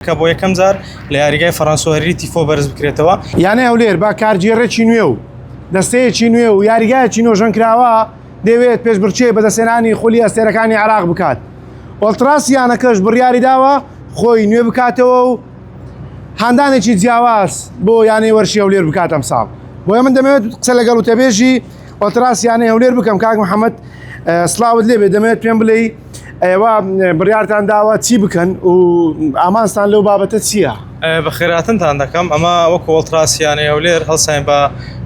بۆ یەکەم جار لە یاریگای فەڕەنسۆهێری تیفۆ بەرز بکرێتەوە. یانە هەولێر با کارگێڕێکی نوێ و دەستەیەکی نوێ و یاریگایەکی نۆژەنکراوە دەوێت پێشبڕکێ بەدەستێنانی خولی ئەستێرەکانی عێراق بکات. ئۆڵتراس یانەکەش بڕیاری داوە خۆی نوێ بکاتەوە و هاندانێکی جیاواز بۆ یانەی وەرشی هەولێر بکات ئەمساڵ. بۆیە من دەمەوێت قسە لەگەڵ وتەبێژی ئۆڵتراس یانەی هەولێر بکەم. کاک محەممەد سڵاوت لێبێ، دەمەوێت پێم بڵێ ئێوە بڕیارتان داوە چی بکەن و ئامانستان لەو بابەتە چییە؟ بە خێراتنتان دەکەم. ئەمە وەکو ئۆڵتراس یانەی هەولێر هەڵساین بە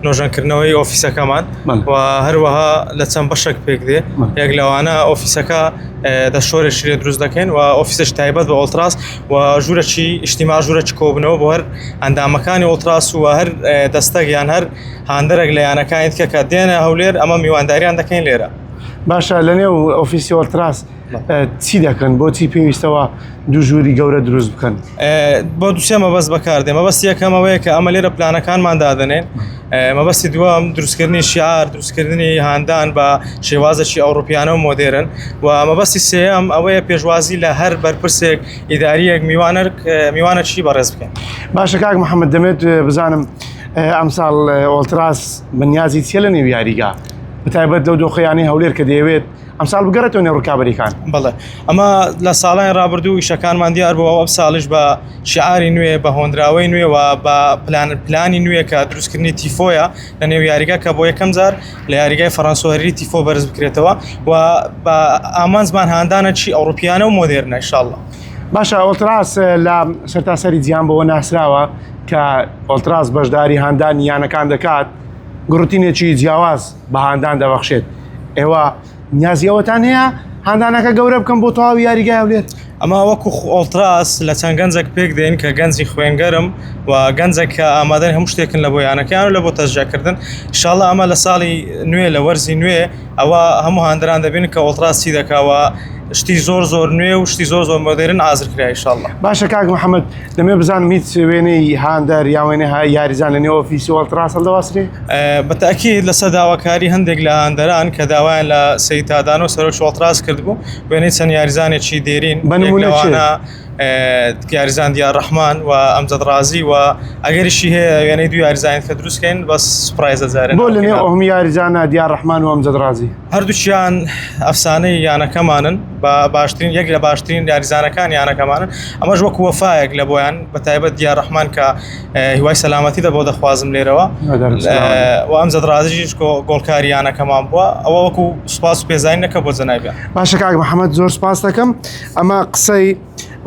نۆژەنکردنەوەی ئۆفیسەکەمان و هەروەها لە چەند بەشێک پێک دێ. یەک لەوانە ئۆفیسەکە دەشۆرێکی لێ دروست دەکەین و ئۆفیسش تایبەت بە ئۆڵتراس و ژوورەکی ئیجتیماع ژوورەکی کۆبنەوە بۆ هەر ئەندامەکانی ئۆڵتراس و هەر دەستەک یان هەر هاندەرێک لە یانەکانی دیکە کە دێنە هەولێر ئەمە میوانداریان دەکەین لێرە. باشە لەنێو ئۆفیسی ئۆڵتراس چی دەکەن؟ بۆچی پێویستەوە دوو ژووری گەورە دروست بکەن؟ بۆ دووسێ مەبەست بەکاردێ. مەبەستی یەکەمەوەیە کە ئەمە لێرە پلانەکانمان دادەنێن. مەبەستی دووەم دروستکردنی شیعار، دروستکردنی هاندان بە شێوازێکی ئەوروپیانە و مۆدێرن و مەبەستی سێەم ئەوەیە پێشوازی لە هەر بەرپرسێک ئیداریەک میوانەکی بەڕێز بکەن. باشە کاک محەممەد، دەمێت بزانم ئەمساڵ ئۆڵتراس بەنیازی چێ لە نێو یاریگا بەتایبەت لەو دۆخەیانی هەولێر کە دەیەوێت ئەمساڵ بگەڕێتەوە نێو ڕکابەریەکان؟ بەڵێ، ئەمە لە ساڵانی ڕابردوو ئیشەکانمان دیار بووە. ئەم ساڵش بە شیعاری نوێ، بە هۆندراوەی نوێ و بە پلانی نوێ کە دروستکردنی تیفۆیە لە نێو یاریگا کە بۆ یەکەم جار لە یاریگای فەڕەنسۆهێری تیفۆ بەرز بکرێتەوە و بە ئامانزمان هاندانێکی ئەوروپیانە و مۆدێرنە ئینشاءڵڵا. باشە، ئۆڵتراس لە سەرتاسەری جیهان بەوە ناسراوە کە ئۆڵتراس بەشداری هاندانی یانەکان دەکات، گروتینێکی جیاواز بە هاندان دەبەخشێت. ئێوە نیازیەوەتان هەیە هاندانەکە گەورە بکەم بۆ تەواوی یاریگای هەولێر؟ ئەمە وەکو ئۆڵتراس لە چەند گەنجێک پێک دێن کە گەنجی خوێنگەرم و گەنجێک کە ئامادەن هەموو شتێکن لە بۆ یانەکان و لە بۆ تەشجاکردن. ئینشاءڵڵا ئەمە لە ساڵی نوێ لە وەرزی نوێ ئەوە هەموو هاندران دەبین کە ئۆڵتراس چی دەکاوە شتی زۆر نوێ و شتی زۆر مۆدێرن ئازرکرا ئینشاءڵڵا. باشە کاک محەممەد، دەمێ بزانم هیچ وێنەی هاندەر یا وێنەی یاریزان لە نێو ئۆفیسی ئۆڵتراس هەڵدەواسرێ؟ بەتەکید لەسەر داواکاری هەندێک لە هاندەران کە داوایان لە سەیتادان و سەرۆکی ئۆڵتراس کردبوو وێنەی چەند یاریزانێکی دێرین یاریزان دیار ڕەحمان و ئەمجەد ڕازی و ئەگەریشی هەیە وێنەی دوو یاریزانێت کە دروستکەین بەس سوپرایزە جارێن. بۆ لە نێو ئەوم یاریزانە دیار ڕەحمان و ئەمجەد ڕازی هەردووچیان ئەفسانەی یانەکەمانن بە باشترین یەک لە باشترین یاریزانەکان یانەکەمانن. ئەمەش وەکو وەفایەک لە بۆیان بەتایبەت دیار ڕەحمان کە هیوای سەلامەتیدا بۆ دەخوازم لێرەوە و ئەمجەد ڕازیش گۆڵکاری یانەکەمان بووە. ئەوە وەکو سوپاس و پێزانینەکە بۆ جەنابیان. باشە کاک محەممەد، زۆر سپاس دەکەم. ئەمە قسەی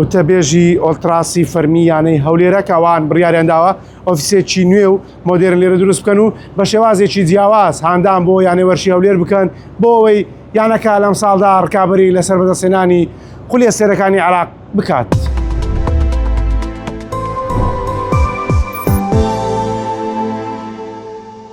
وتەبێژی ئۆڵتراسی فەرمی یانەی هەولێرە کە ئەوان بڕیاریان داوە ئۆفیسێکی نوێ و مۆدێرن لێرە دروست بکەن و بە شێوازێکی جیاواز هاندان بۆ یانەی وەرشی هەولێر بکەن بۆ ئەوەی یانەکە لەم ساڵدا ڕکابەری لەسەر بەدەستێنانی خولی ئەستێرەکانی عێراق بکات.